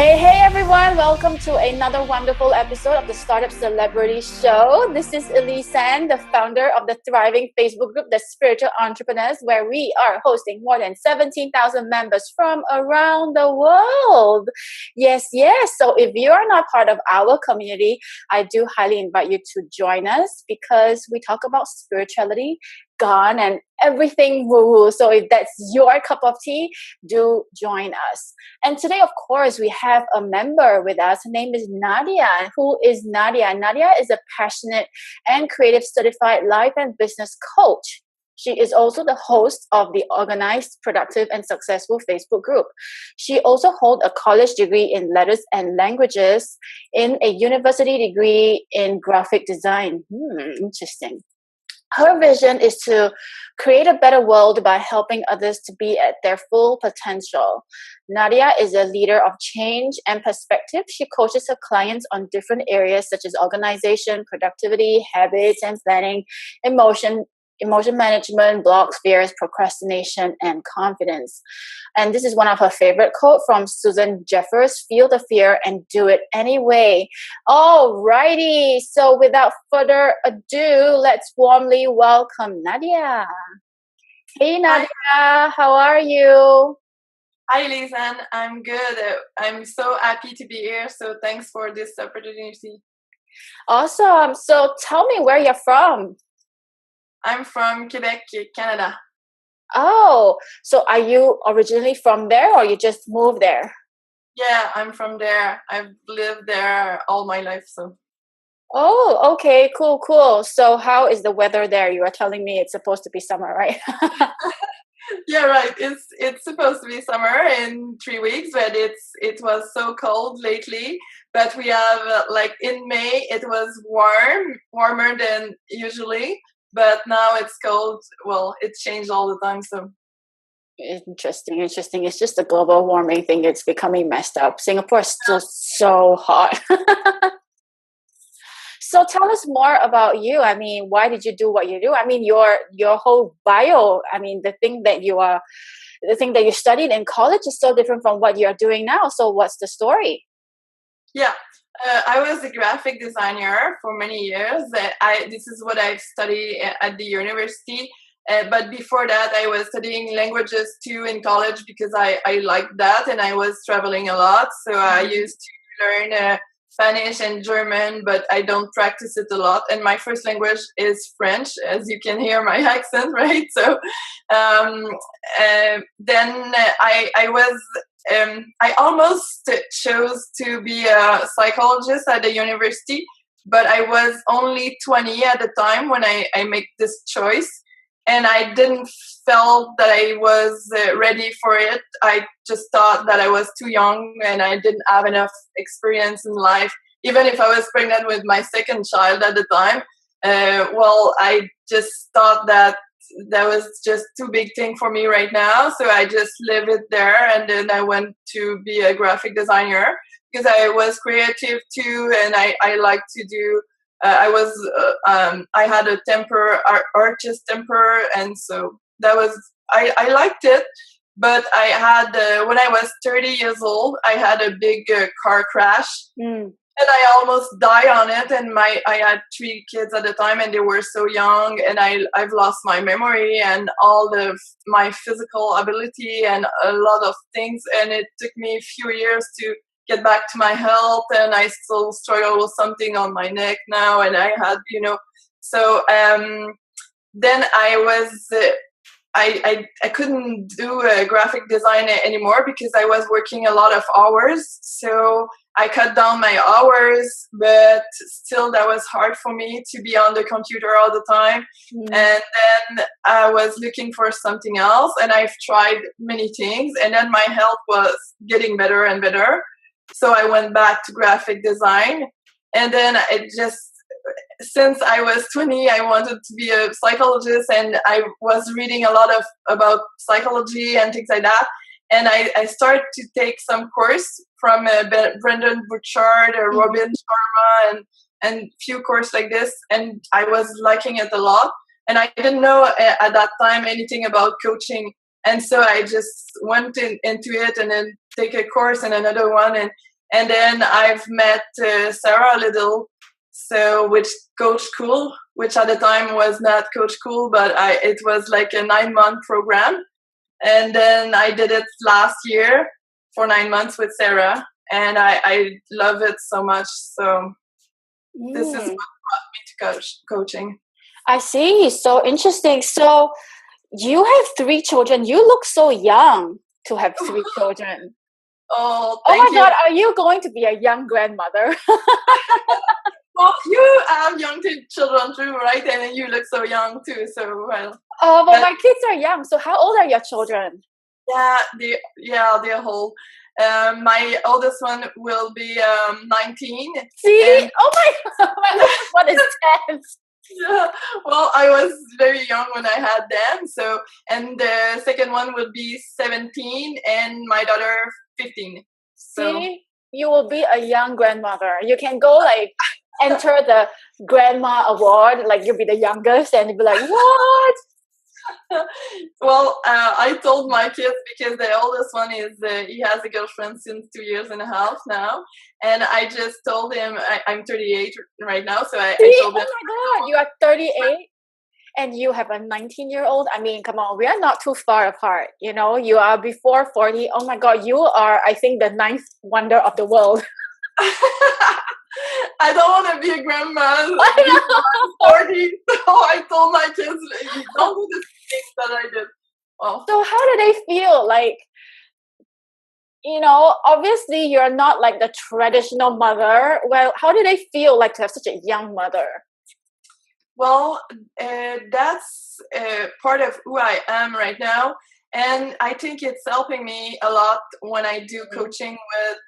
Hey everyone, welcome to another wonderful episode of the Startup Celebrity Show. This is Elise, the founder of the thriving Facebook group, The Spiritual Entrepreneurs, where we are hosting more than 17,000 members from around the world. Yes. So if you are not part of our community, I do highly invite you to join us because we talk about spirituality, God, and everything woo-woo. So if that's your cup of tea, do join us. And today, of course, we have a member with us. Her name is Nadia. Who is Nadia? Nadia is a passionate and creative certified life and business coach. She is also the host of the Organized, Productive, and Successful Facebook group. She also holds a college degree in letters and languages and a university degree in graphic design. Interesting. Her vision is to create a better world by helping others to be at their full potential. Nadia is a leader of change and perspective. She coaches her clients on different areas such as organization, productivity, habits and planning, emotion management, blocks, fears, procrastination, and confidence. And this is one of her favorite quotes from Susan Jeffers: feel the fear and do it anyway. Alrighty, so without further ado, let's warmly welcome Nadia. Hey Nadia, how are you? Hi, Lisanne. I'm good. I'm so happy to be here. So thanks for this opportunity. Awesome. So tell me where you're from. I'm from Quebec, Canada. Oh, so are you originally from there or you just moved there? Yeah, I'm from there. I've lived there all my life. So. Oh, okay, cool. So how is the weather there? You are telling me it's supposed to be summer, right? Yeah, right. It's supposed to be summer in 3 weeks, but it was so cold lately. But we have like in May it was warmer than usually. But now it's cold. Well, it changed all the time. So Interesting. It's just the global warming thing. It's becoming messed up. Singapore is still so hot. So tell us more about you. I mean, why did you do what you do? I mean, your whole bio. I mean, the thing that you studied in college is so different from what you are doing now. So what's the story? Yeah. I was a graphic designer for many years. This is what I've studied at the university. But before that, I was studying languages too in college because I liked that and I was traveling a lot. So I used to learn Spanish and German, but I don't practice it a lot. And my first language is French, as you can hear my accent, right? So then I was I almost chose to be a psychologist at the university, but I was only 20 at the time when I make this choice. And I didn't feel that I was ready for it. I just thought that I was too young and I didn't have enough experience in life. Even if I was pregnant with my second child at the time, I just thought that was just too big thing for me right now. So I just leave it there. And then I went to be a graphic designer because I was creative too. And I like to do I had a artist temper, and so that was I liked it. But I had when I was 30 years old, I had a big car crash, and I almost died on it. And I had 3 kids at the time, and they were so young, and I've lost my memory and all of my physical ability and a lot of things. And it took me a few years to get back to my health, and I still struggle with something on my neck now. And I had, so then I was, I couldn't do graphic design anymore because I was working a lot of hours. So I cut down my hours, but still that was hard for me to be on the computer all the time. And then I was looking for something else, and I've tried many things, and then my health was getting better and better. So I went back to graphic design, and then since I was 20, I wanted to be a psychologist, and I was reading a lot about psychology and things like that. And I started to take some course from Brendan Burchard, Robin Sharma, and few courses like this. And I was liking it a lot. And I didn't know at that time anything about coaching. And so I just went into it and then take a course and another one. And then I've met Sarah Little, so which Coach Cool, which at the time was not Coach Cool, but it was like a 9-month program. And then I did it last year for 9 months with Sarah, and I love it so much. So this is what brought me to coaching. I see. So interesting. So you have 3 children. You look so young to have 3 children. Oh, oh my thank you. God, are you going to be a young grandmother? Well, you have young children too, right? And you look so young too. So well. Oh, but my kids are young. So how old are your children? They're old. My oldest one will be 19. See? Oh my God, what is that? Yeah, well, I was very young when I had them. So, and the second one will be 17, and my daughter 15. So. See, you will be a young grandmother. You can go like enter the grandma award, like you'll be the youngest, and you'll be like, what? Well, I told my kids, because the oldest one he has a girlfriend since 2.5 years now, and I just told him I'm 38 right now, so I told him. Oh my God, you are 38 and you have a 19-year-old. I mean, come on, we are not too far apart. You know, you are before 40. Oh my God, you are, I think, the 9th wonder of the world. I don't want to be a grandma before I'm 40, so I told my kids, don't do the things that I did. Well, so how do they feel? Like, you know, obviously you're not like the traditional mother. Well, how do they feel like to have such a young mother? Well, that's part of who I am right now. And I think it's helping me a lot when I do coaching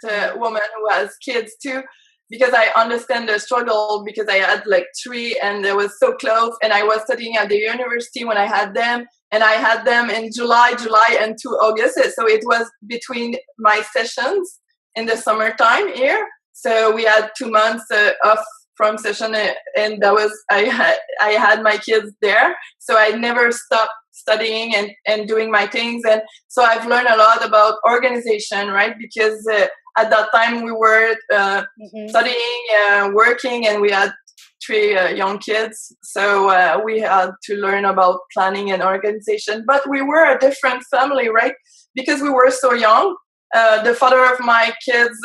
with women who has kids too, because I understand the struggle, because I had like 3 and they was so close, and I was studying at the university when I had them, and I had them in July and to August. So it was between my sessions in the summertime here. So we had 2 months off from session, and that was I had my kids there, so I never stopped studying and doing my things. And so I've learned a lot about organization, right? Because at that time we were studying, working, and we had 3 young kids, so we had to learn about planning and organization. But we were a different family, right? Because we were so young. The father of my kids,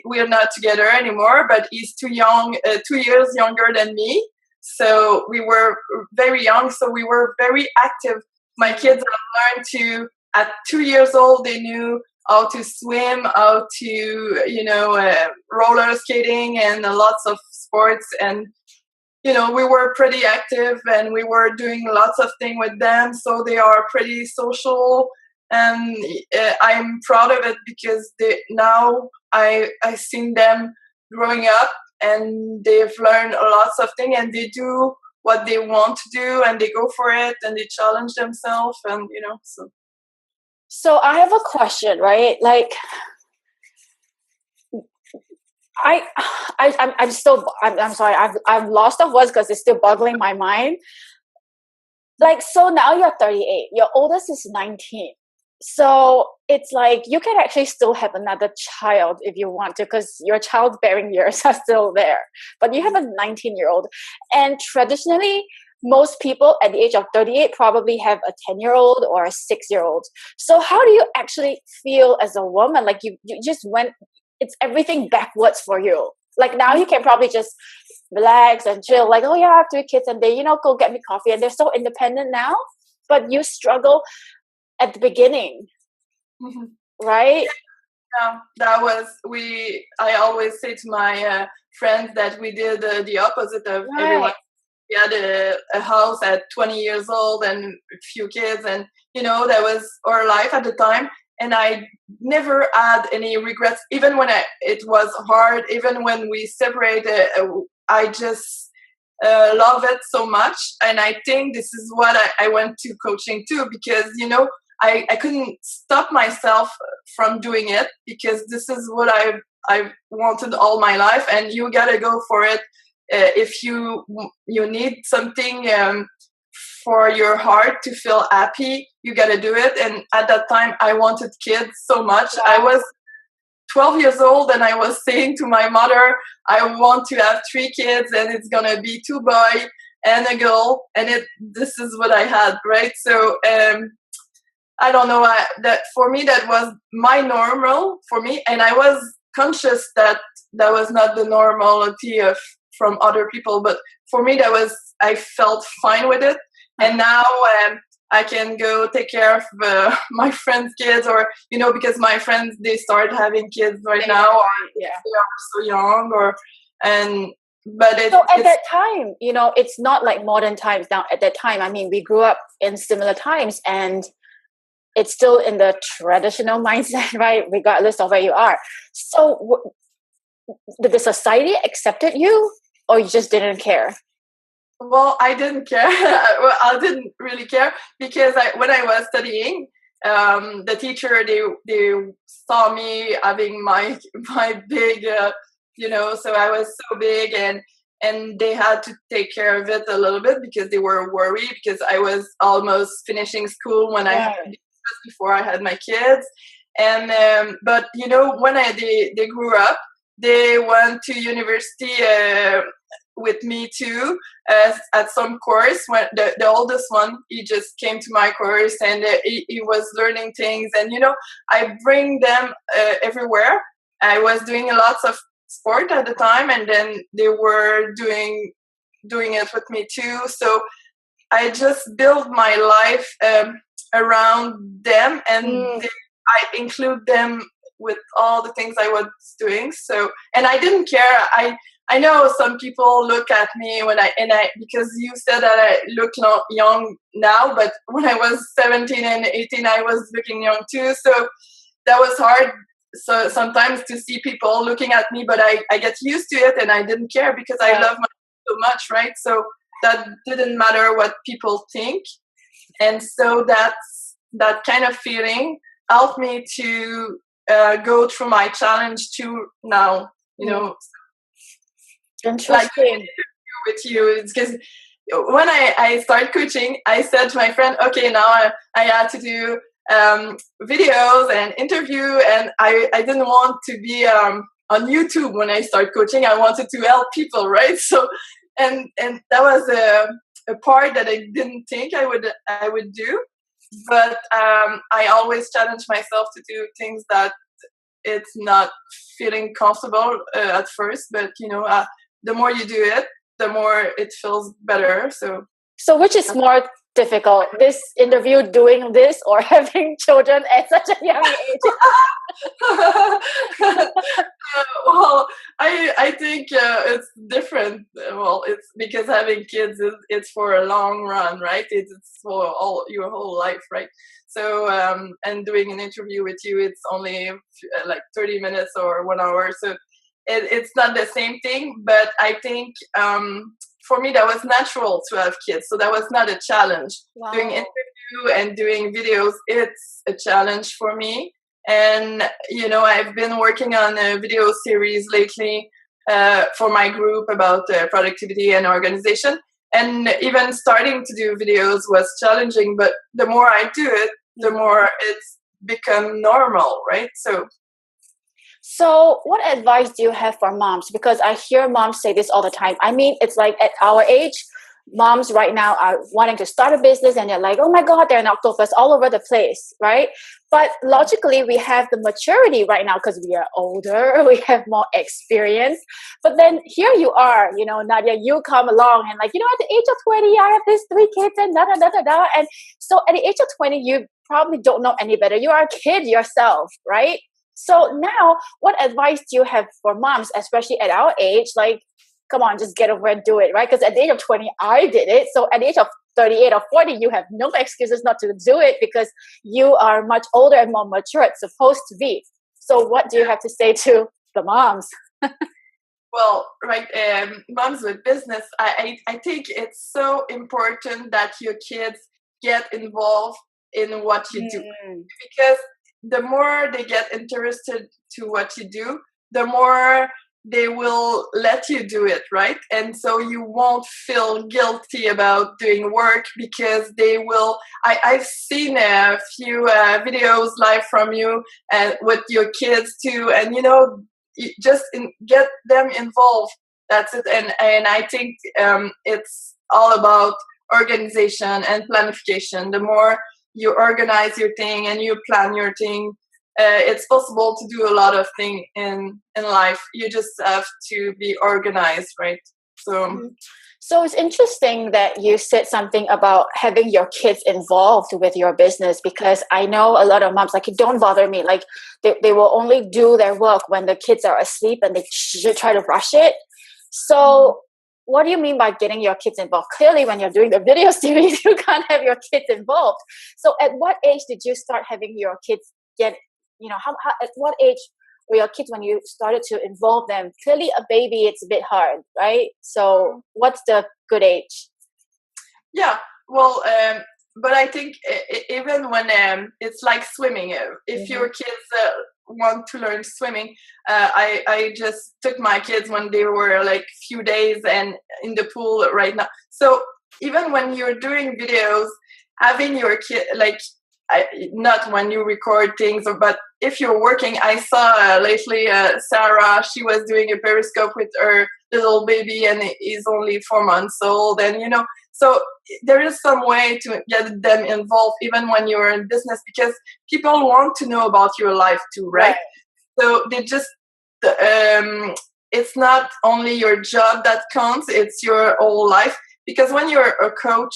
we are not together anymore, but he's too young, 2 years younger than me. So we were very young, so we were very active. My kids have learned to, at 2 years old, they knew how to swim, how to, roller skating, and lots of sports. And, we were pretty active, and we were doing lots of things with them. So they are pretty social. And I'm proud of it, because now I've seen them growing up, and they've learned lots of things, and they do what they want to do, and they go for it, and they challenge themselves, and So I have a question, right? Like, I'm sorry, I've lost of words because it's still boggling my mind. Like, so now you're 38, your oldest is 19. So it's like you can actually still have another child if you want to, because your childbearing years are still there. But you have a 19-year-old. And traditionally, most people at the age of 38 probably have a 10-year-old or a 6-year-old. So how do you actually feel as a woman? Like you just went, it's everything backwards for you. Like now you can probably just relax and chill. Like, oh yeah, I have 3 kids and they, go get me coffee. And they're so independent now. But you struggle at the beginning, right? Yeah, that was I always say to my friends that we did the opposite of everyone. We had a house at 20 years old and a few kids, and that was our life at the time. And I never had any regrets, even when it was hard, even when we separated. I just love it so much, and I think this is what I went to coaching too, because I couldn't stop myself from doing it, because this is what I've wanted all my life, and you gotta go for it. If you need something for your heart to feel happy, you gotta do it. And at that time, I wanted kids so much. Wow. I was 12 years old and I was saying to my mother, I want to have 3 kids and it's going to be 2 boys and a girl. And this is what I had, right? So, I don't know, that for me, that was my normal for me. And I was conscious that that was not the normality from other people. But for me, I felt fine with it. And now I can go take care of my friends' kids, or, because my friends, they start having kids right now, or they are so young, but so at that time, it's not like modern times now. At that time, I mean, we grew up in similar times, and it's still in the traditional mindset, right? Regardless of where you are. So did the society accepted you, or you just didn't care? Well, I didn't care. I didn't really care because when I was studying, the teacher, they saw me having my big, so I was so big, and they had to take care of it a little bit because they were worried because I was almost finishing school when before I had my kids. And but when they grew up, they went to university with me too, at some course. When the oldest one, he just came to my course, and he was learning things, and I bring them everywhere. I was doing lots of sport at the time, and then they were doing it with me too. So I just built my life around them, and I include them with all the things I was doing. So, and I didn't care. I know some people look at me because you said that I look young now, but when I was 17 and 18, I was looking young too. So that was hard. So sometimes to see people looking at me, but I get used to it, and I didn't care because I love myself so much, right? So that didn't matter what people think. And so that kind of feeling helped me to go through my challenge too now, Interesting. Like with you. It's because when I started coaching, I said to my friend, okay, now I had to do videos and interview, and I didn't want to be on YouTube when I started coaching. I wanted to help people, right? So and that was a part that I didn't think I would do, but I always challenge myself to do things that it's not feeling comfortable at first, but the more you do it, the more it feels better. So which is more difficult, this interview, doing this, or having children at such a young age? Well, I think it's different. Well, it's because having kids it's for a long run, right? It's for your whole life, right? So and doing an interview with you, it's only like 30 minutes or 1 hour. So it's not the same thing. But I think for me, that was natural to have kids. So that was not a challenge. Wow. Doing interview and doing videos, it's a challenge for me. And, I've been working on a video series lately for my group about productivity and organization. And even starting to do videos was challenging. But the more I do it, the more it's become normal, right? So what advice do you have for moms? Because I hear moms say this all the time. I mean, it's like at our age, moms right now are wanting to start a business, and they're like, oh my God, they're an octopus all over the place, right? But logically, we have the maturity right now because we are older, we have more experience. But then here you are, Nadia, you come along and like, at the age of 20, I have these 3 kids and da da da da da. And so at the age of 20, you probably don't know any better. You are a kid yourself, right? So now, what advice do you have for moms, especially at our age? Like, come on, just get over and do it, right? Because at the age of 20, I did it. So at the age of 38 or 40, you have no excuses not to do it because you are much older and more mature. It's supposed to be. So what do you have to say to the moms? Well, right, moms with business, I think it's so important that your kids get involved in what you do, because the more they get interested to what you do, the more they will let you do it, right? And so you won't feel guilty about doing work, because they will. I've seen a few videos live from you and with your kids too, and just get them involved. That's it. And I think it's all about organization and planification. The more you organize your thing and you plan your thing, it's possible to do a lot of things in life. You just have to be organized, right? So it's interesting that you said something about having your kids involved with your business, because I know a lot of moms, like, don't bother me. Like, they will only do their work when the kids are asleep, and they should try to rush it. So what do you mean by getting your kids involved? Clearly, when you're doing the video series, you can't have your kids involved. So at what age did you start having your kids get, at what age were your kids when you started to involve them? Clearly a baby, it's a bit hard, right? So what's the good age? Yeah, well, but I think even when it's like swimming, if your kids want to learn swimming, I just took my kids when they were like few days and in the pool right now. So even when you're doing videos, having your kid, like, not when you record things, but if you're working. I saw lately Sarah, she was doing a periscope with her little baby, and he's only 4 months old, and so there is some way to get them involved even when you're in business, because people want to know about your life too, right? So they just it's not only your job that counts, it's your whole life, because when you're a coach,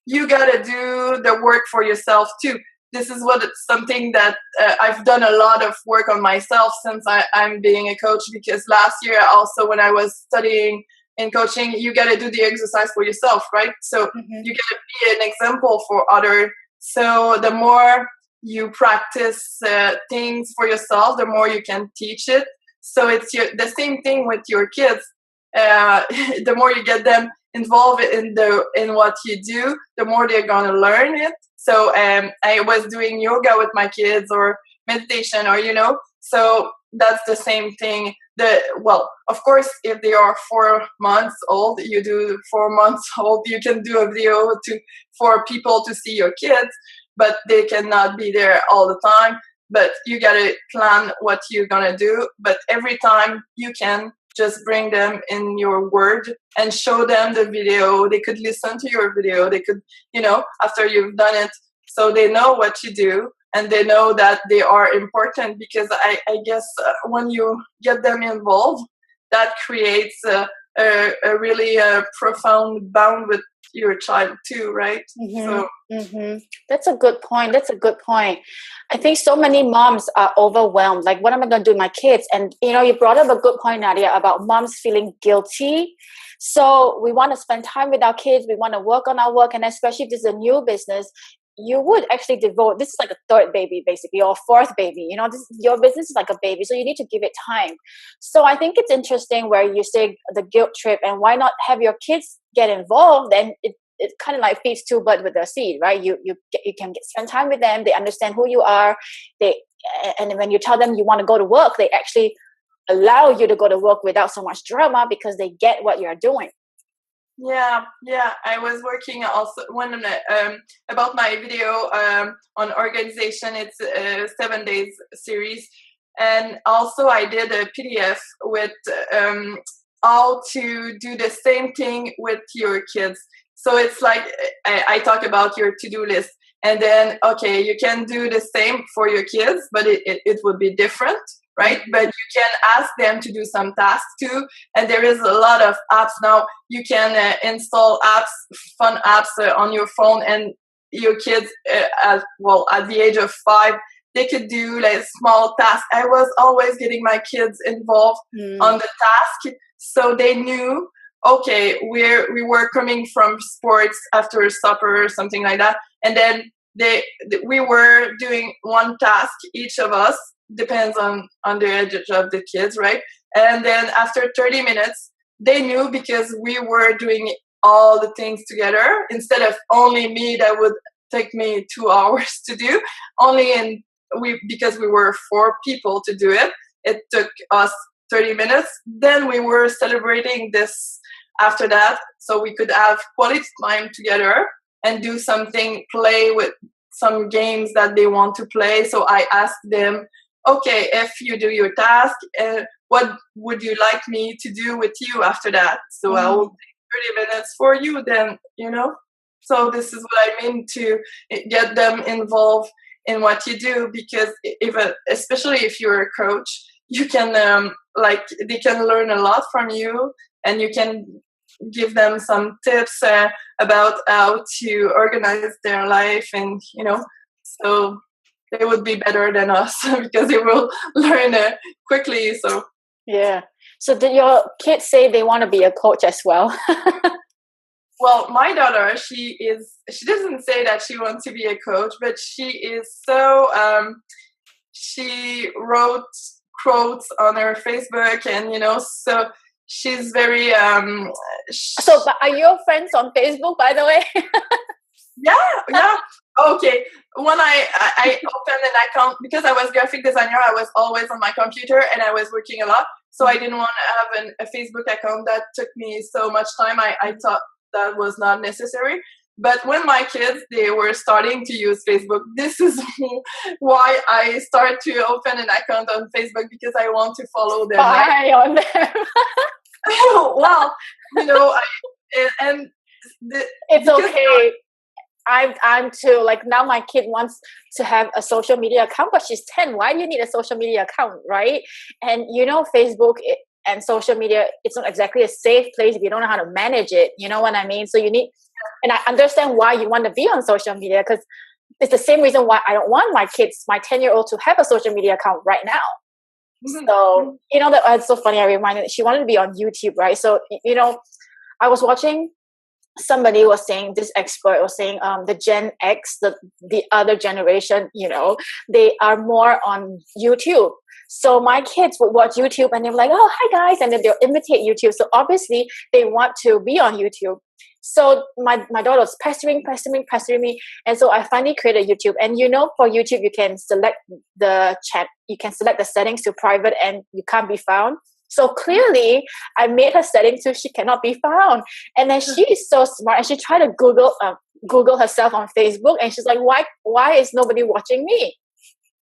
you gotta do the work for yourself too. This is something that I've done a lot of work on myself since I'm being a coach, because last year also, when I was studying in coaching, you gotta do the exercise for yourself, right? So you gotta be an example for others. So the more you practice things for yourself, the more you can teach it. So it's the same thing with your kids. The more you get them involved in what you do, the more they're gonna learn it. So I was doing yoga with my kids, or meditation, or so that's the same thing. Well, of course, if they are 4 months old, you do 4 months old. You can do a video for people to see your kids, but they cannot be there all the time. But you gotta plan what you're gonna do. But every time you can, just bring them in your word and show them the video. They could listen to your video. They could, after you've done it, so they know what you do, and they know that they are important. Because I guess when you get them involved, that creates a really profound bond with your child too, right? That's a good point. I think so many moms are overwhelmed. Like, what am I going to do with my kids? And you brought up a good point, Nadia, about moms feeling guilty. So we want to spend time with our kids. We want to work on our work, and especially if this is a new business, you would actually devote. This is like a third baby, basically, or fourth baby. Your business is like a baby, so you need to give it time. So I think it's interesting where you say the guilt trip, and why not have your kids get involved? And it kind of like feeds two birds with a seed, right? You can spend time with them. They understand who you are. And when you tell them you want to go to work, they actually allow you to go to work without so much drama, because they get what you're doing. Yeah. I was working also about my video on organization. It's a 7 days series, and also I did a PDF with how to do the same thing with your kids. So it's like I talk about your to-do list, and then you can do the same for your kids, but it would be different, right? But you can ask them to do some tasks too, and there is a lot of apps now. You can install apps, fun apps on your phone, and your kids at the age of 5, they could do like small tasks. I was always getting my kids involved on the task, so they knew, okay, we were coming from sports after supper or something like that, and then we were doing one task, each of us, depends on the age of the kids, right? And then after 30 minutes, they knew, because we were doing all the things together, instead of only me, that would take me 2 hours to do. Because we were 4 people to do it, it took us 30 minutes. Then we were celebrating this after that, so we could have quality time together and do something, play with some games that they want to play. So I asked them, okay, if you do your task, what would you like me to do with you after that? So I will take 30 minutes for you then, So this is what I mean, to get them involved in what you do, because especially if you're a coach, you can they can learn a lot from you, and you can give them some tips about how to organize their life, and so they would be better than us because they will learn quickly. So yeah. So did your kids say they want to be a coach as well? Well, my daughter, she doesn't say that she wants to be a coach, but she is so she wrote quotes on her Facebook, and so she's very So but are your friends on Facebook, by the way? yeah. Okay. When I opened an account, because I was graphic designer, I was always on my computer and I was working a lot, so I didn't want to have a Facebook account that took me so much time. I thought that was not necessary. But when my kids, they were starting to use Facebook, this is why I started to open an account on Facebook, because I want to follow them. Spy on them. Well, it's okay. I'm too, like, now my kid wants to have a social media account, but she's 10. Why do you need a social media account, right? And Facebook and social media, it's not exactly a safe place if you don't know how to manage it. You know what I mean? So you need, and I understand why you want to be on social media, because it's the same reason why I don't want my kids, my 10-year-old, to have a social media account right now. Mm-hmm. So, that's so funny. I reminded, she wanted to be on YouTube, right? So, I was watching, somebody was saying, this expert was saying, the Gen X, the other generation, they are more on YouTube. So my kids would watch YouTube and they're like, oh, hi guys. And then they'll imitate YouTube. So obviously they want to be on YouTube. So my daughter was pestering me. And so I finally created YouTube. And for YouTube, you can select the chat. You can select the settings to private and you can't be found. So clearly, I made her setting so she cannot be found. And then she is so smart, and she tried to Google herself on Facebook, and she's like, "Why is nobody watching me?"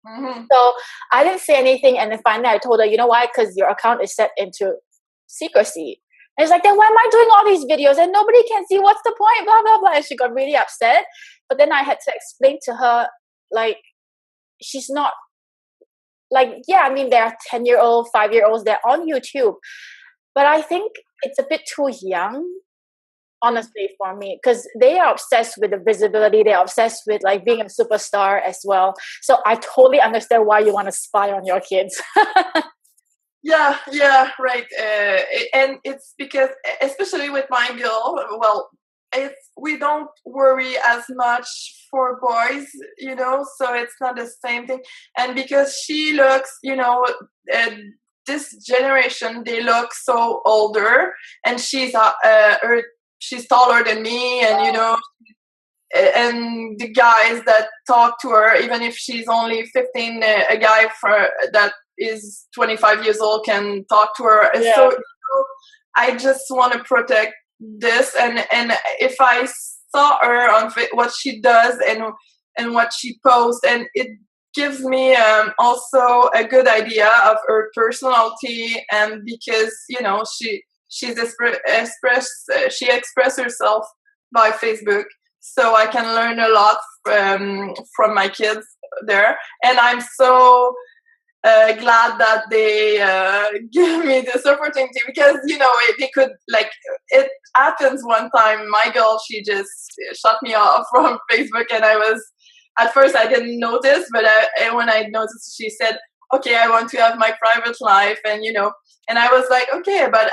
Mm-hmm. So I didn't say anything, and then finally I told her, "You know why? Because your account is set into secrecy." And she's like, "Then why am I doing all these videos and nobody can see? What's the point?" Blah blah blah. And she got really upset. But then I had to explain to her, like, she's not. Like, yeah, I mean, there are 10-year-old, 5-year-olds, they're on YouTube. But I think it's a bit too young, honestly, for me, because they are obsessed with the visibility. They're obsessed with, like, being a superstar as well. So I totally understand why you want to spy on your kids. Yeah, right. And it's because, especially with my girl, well, we don't worry as much for boys, so it's not the same thing. And because she looks, this generation, they look so older, and she's taller than me, and and the guys that talk to her, even if she's only 15, a guy that is 25 years old can talk to her. And so I just want to protect this, and if I saw her on what she does and what she posts, and it gives me also a good idea of her personality, and because she express herself by Facebook, so I can learn a lot from my kids there, and I'm so glad that they give me this opportunity, because they could, like, it happens one time, my girl, she just shut me off from Facebook, and at first I didn't notice, but when I noticed, she said, okay, I want to have my private life, and and I was like, okay, but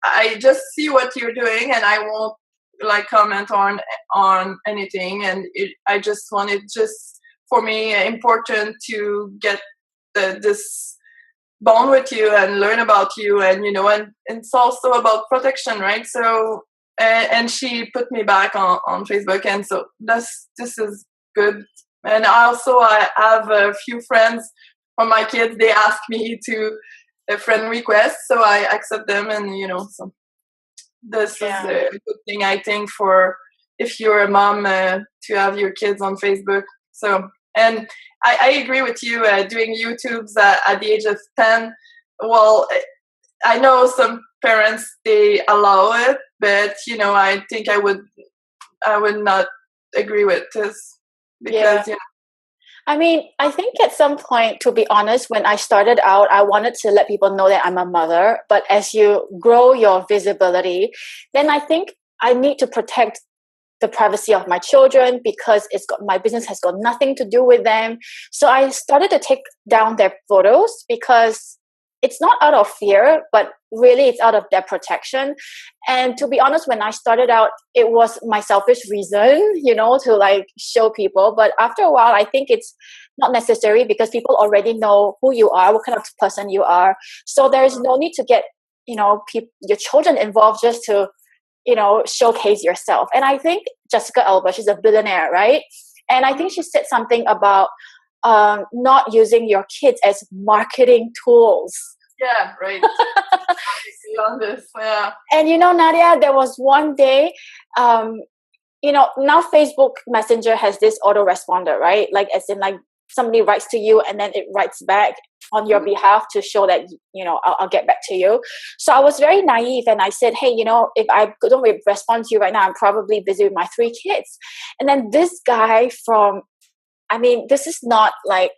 I just see what you're doing, and I won't, like, comment on anything, and I just wanted, just for me, important to get this bond with you and learn about you, and and it's also about protection, right? So and she put me back on Facebook, and so this is good. And I have a few friends from my kids, they ask me to a friend request, so I accept them, and so this is a good thing, I think, for if you're a mom to have your kids on Facebook. So, and I agree with you, doing YouTubes at the age of 10. Well, I know some parents, they allow it, but I think I would not agree with this, because I mean, I think at some point, to be honest, when I started out, I wanted to let people know that I'm a mother. But as you grow your visibility, then I think I need to protect the privacy of my children, because my business has got nothing to do with them. So I started to take down their photos, because it's not out of fear, but really it's out of their protection. And to be honest, when I started out, it was my selfish reason, to like show people. But after a while, I think it's not necessary, because people already know who you are, what kind of person you are. So there's no need to get, your children involved just to, showcase yourself. And I think Jessica Alba, she's a billionaire, right? And I think she said something about not using your kids as marketing tools. Yeah, right. On this, yeah. And Nadia, there was one day, now Facebook Messenger has this autoresponder, right? Like, as in, like, somebody writes to you and then it writes back on your behalf to show that, I'll get back to you. So I was very naive, and I said, hey, if I don't respond to you right now, I'm probably busy with my 3 kids. And then this guy this is not like,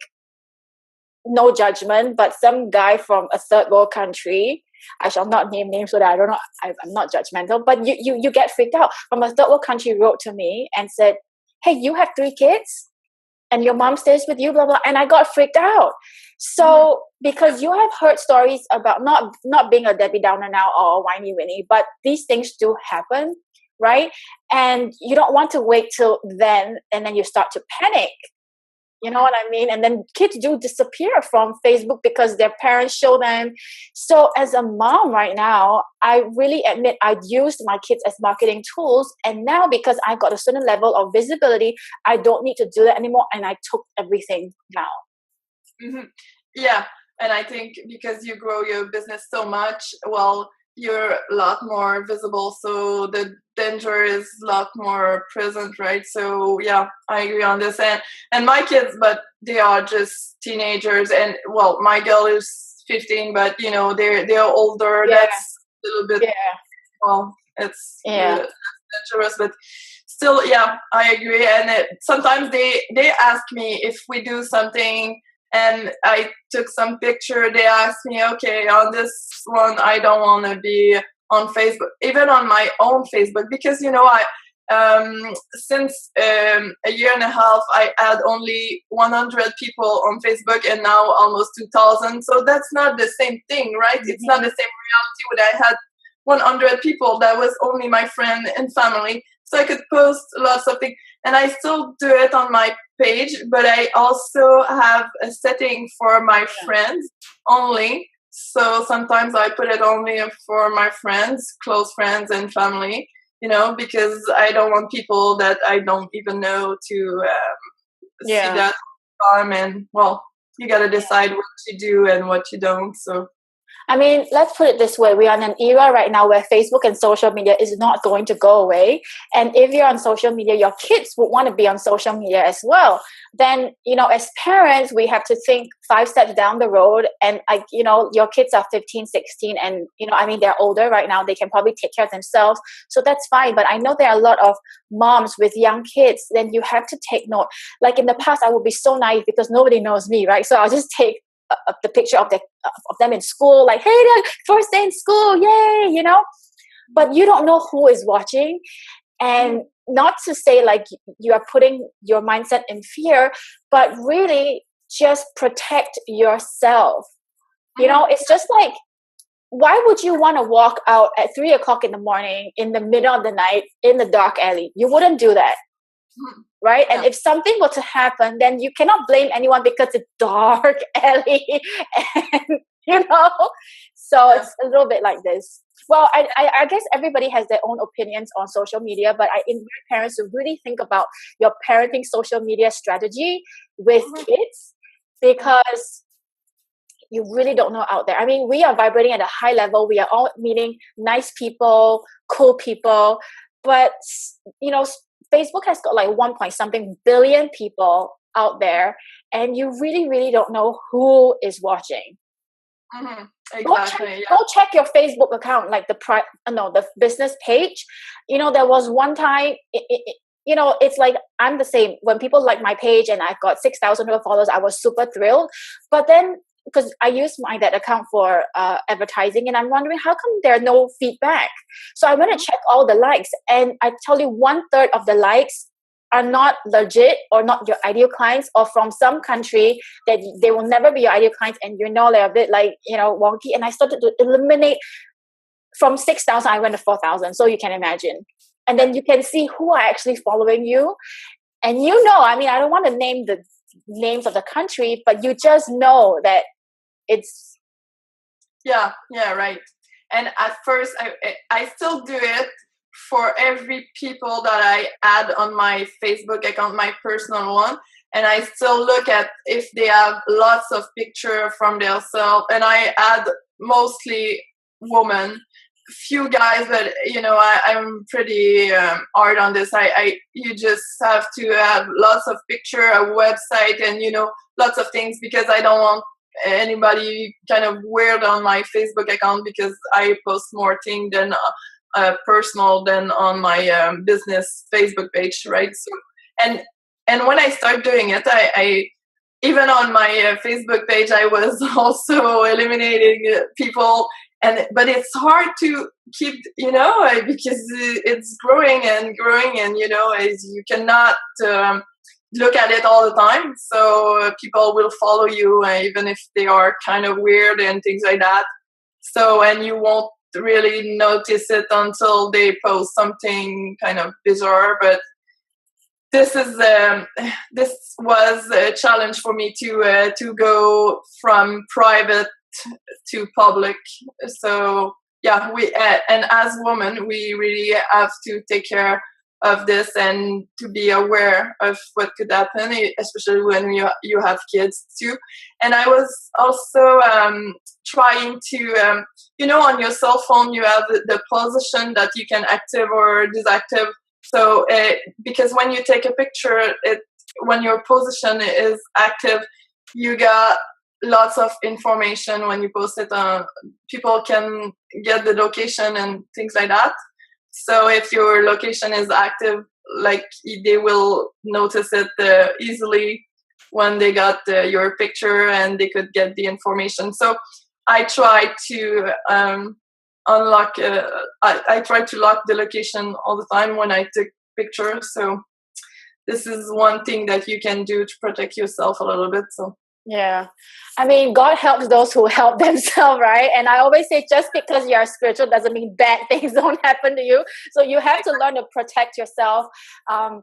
no judgment, but some guy from a third world country, I shall not name names so that I don't know, I'm not judgmental, but you get freaked out, from a third world country, wrote to me and said, hey, you have 3 kids and your mom stays with you, blah, blah. And I got freaked out. So, because you have heard stories about not being a Debbie Downer now or a whiny Winnie, but these things do happen, right? And you don't want to wait till then, and then you start to panic. You know what I mean? And then kids do disappear from Facebook because their parents show them. So as a mom right now, I really admit I'd used my kids as marketing tools. And now, because I got a certain level of visibility, I don't need to do that anymore. And I took everything down. Mm-hmm. Yeah. And I think because you grow your business so much, well, you're a lot more visible, so the danger is a lot more present, right? So yeah, I agree on this. And my kids, but they are just teenagers, and well, my girl is 15, but they're older. Yeah. That's a little bit well, it's dangerous, but still, yeah, I agree. And sometimes they ask me if we do something and I took some picture, they asked me, okay, on this one, I don't want to be on Facebook, even on my own Facebook, because, since a year and a half, I had only 100 people on Facebook, and now almost 2,000. So that's not the same thing, right? Mm-hmm. It's not the same reality when I had 100 people. That was only my friend and family. So I could post lots of things, and I still do it on my page, but I also have a setting for my friends only. So sometimes I put it only for my friends, close friends and family, because I don't want people that I don't even know to see that time. And well, you got to decide what you do and what you don't. So I mean, let's put it this way. We are in an era right now where Facebook and social media is not going to go away. And if you're on social media, your kids would want to be on social media as well. Then, as parents, we have to think 5 steps down the road. And, your kids are 15, 16, and, they're older right now. They can probably take care of themselves. So that's fine. But I know there are a lot of moms with young kids. Then you have to take note. Like in the past, I would be so naive because nobody knows me, right? So I'll just take the picture of them in school, like, hey, first day in school, yay, but you don't know who is watching. And not to say like you are putting your mindset in fear, but really just protect yourself. It's just like, why would you want to walk out at 3:00 in the morning in the middle of the night in the dark alley? You wouldn't do that. Right? And if something were to happen, then you cannot blame anyone because it's dark alley. And, so it's a little bit like this. Well, I guess everybody has their own opinions on social media, but I invite parents to really think about your parenting social media strategy with kids, because you really don't know out there. I mean, we are vibrating at a high level. We are all meeting nice people, cool people, but Facebook has got like 1 point something billion people out there, and you really, really don't know who is watching. Mm-hmm. Exactly. Go check your Facebook account, like the business page. There was one time, it's like I'm the same. When people like my page and I've got 6,000 followers, I was super thrilled. But then, because I use that account for advertising, and I'm wondering how come there are no feedback. So I went and checked all the likes, and I tell you, 1/3 of the likes are not legit or not your ideal clients, or from some country that they will never be your ideal clients, and they're a bit like wonky. And I started to eliminate from 6,000. I went to 4,000. So you can imagine, and then you can see who are actually following you, and I mean, I don't want to name the names of the country, but you just know that it's right. And at first I still do it for every people that I add on my Facebook account, my personal one, and I still look at if they have lots of picture from themselves, and I add mostly women, few guys, but I'm pretty hard on this. You just have to have lots of picture, a website, and lots of things, because I don't want anybody kind of weird on my Facebook account, because I post more things than personal than on my business Facebook page, right? So and when I start doing it, I even on my Facebook page, I was also eliminating people, but it's hard to keep, because it's growing and growing, and you cannot look at it all the time. So people will follow you, even if they are kind of weird and things like that. So, and you won't really notice it until they post something kind of bizarre. But this was a challenge for me to go from private to public. So yeah, and as women, we really have to take care of this and to be aware of what could happen, especially when you have kids too. And I was also trying to, on your cell phone, you have the position that you can active or disactive. So because when you take a picture, when your position is active, you got lots of information. When you post it, people can get the location and things like that. So if your location is active, like they will notice it easily when they got your picture, and they could get the information. So I try to unlock. I try to lock the location all the time when I take pictures. So this is one thing that you can do to protect yourself a little bit. So. Yeah. I mean, God helps those who help themselves, right? And I always say, just because you're spiritual doesn't mean bad things don't happen to you. So you have to learn to protect yourself. I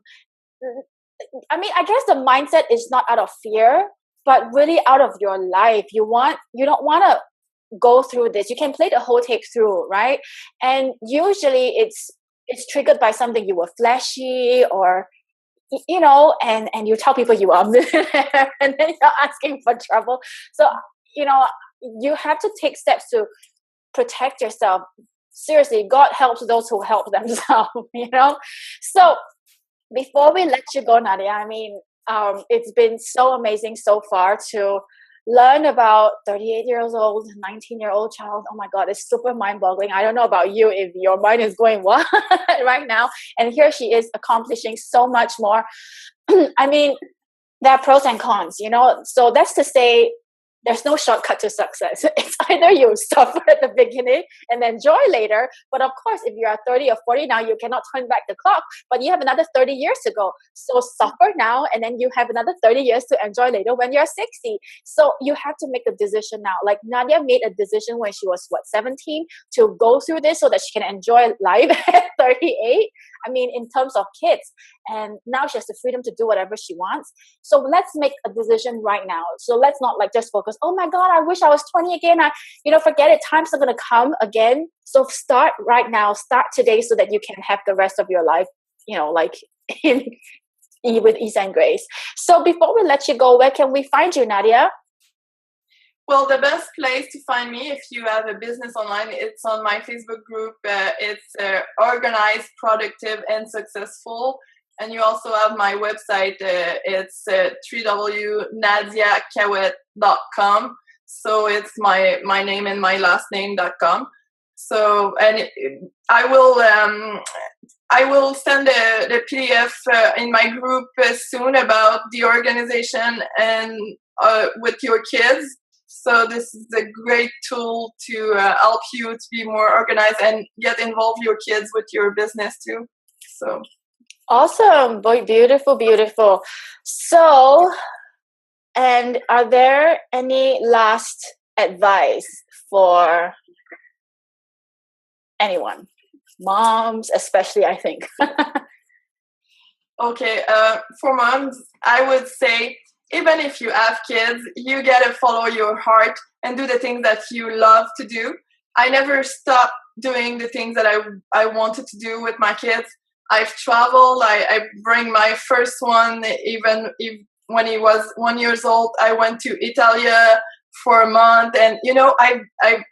mean, I guess the mindset is not out of fear, but really out of your life. You don't want to go through this. You can play the whole tape through, right? And usually it's triggered by something you were flashy, or and you tell people you are a millionaire, and then you're asking for trouble. So, you have to take steps to protect yourself. Seriously, God helps those who help themselves, So, before we let you go, Nadia, I mean, it's been so amazing so far to learn about 38-year-old, 19-year-old child. Oh my God, it's super mind-boggling. I don't know about you, if your mind is going what right now. And here she is accomplishing so much more. I mean, there are pros and cons, So that's to say, there's no shortcut to success. It's either you suffer at the beginning and enjoy later. But of course, if you are 30 or 40 now, you cannot turn back the clock, but you have another 30 years to go. So suffer now, and then you have another 30 years to enjoy later when you're 60. So you have to make a decision now. Like Nadia made a decision when she was, 17, to go through this so that she can enjoy life at 38. I mean, in terms of kids. And now she has the freedom to do whatever she wants. So let's make a decision right now. So let's not just focus, oh my God, I wish I was 20 again. Forget it. Time's not going to come again. So start right now. Start today so that you can have the rest of your life, with ease and grace. So before we let you go, where can we find you, Nadia? Well, the best place to find me if you have a business online, it's on my Facebook group. It's Organized, Productive, and Successful. And you also have my website. It's www.nadiacauette.com. So it's my name and my last name.com. So, and I will send the PDF in my group soon about the organization and with your kids. So this is a great tool to help you to be more organized and get involved your kids with your business too. So awesome, boy, beautiful, beautiful. So, and are there any last advice for anyone? Moms, especially, I think. Okay, for moms, I would say, even if you have kids, you gotta follow your heart and do the things that you love to do. I never stopped doing the things that I wanted to do with my kids. I've traveled. I bring my first one, even if when he was 1 year old, I went to Italy for a month. And, you know, I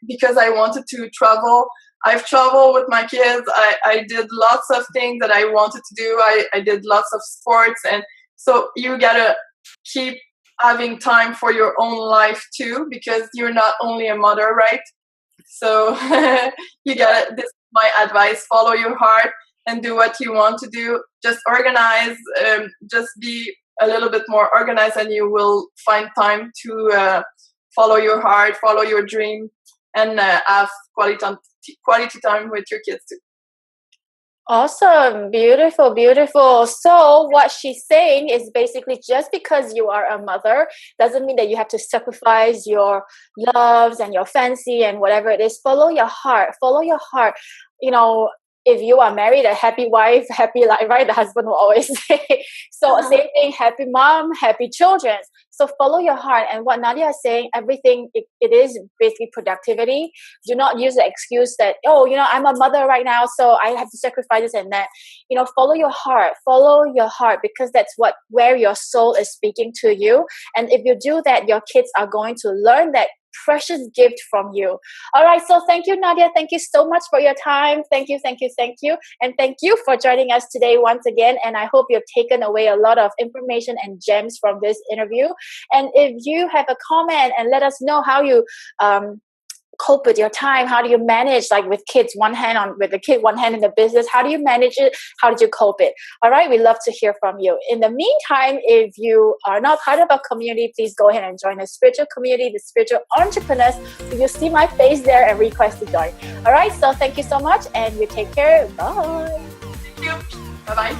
because I wanted to travel, I've traveled with my kids. I did lots of things that I wanted to do. I did lots of sports. And so you gotta keep having time for your own life too, because you're not only a mother, right? So you gotta, this is my advice, follow your heart and do what you want to do. Just organize, just be a little bit more organized, and you will find time to follow your heart, follow your dream, and have quality time with your kids too. Awesome. Beautiful, beautiful. So what she's saying is basically, just because you are a mother doesn't mean that you have to sacrifice your loves and your fancy and whatever it is. Follow your heart. Follow your heart. You know, if you are married, a happy wife, happy life, right? The husband will always say. So same thing, happy mom, happy children. So follow your heart. And what Nadia is saying, everything, it is basically productivity. Do not use the excuse that, oh, you know, I'm a mother right now, so I have to sacrifice this and that. You know, follow your heart. Follow your heart, because that's where your soul is speaking to you. And if you do that, your kids are going to learn that precious gift from you. All right, so thank you, Nadia. Thank you so much for your time. Thank you. And thank you for joining us today once again. And I hope you've taken away a lot of information and gems from this interview. And if you have a comment, and let us know how you cope with your time. How do you manage, like with kids, with the kid, one hand in the business? How do you manage it? How did you cope it? All right, we love to hear from you. In the meantime, if you are not part of our community, please go ahead and join the spiritual community, the spiritual entrepreneurs. You'll see my face there and request to join. All right, so thank you so much, and you take care. Bye. Thank you. Bye-bye.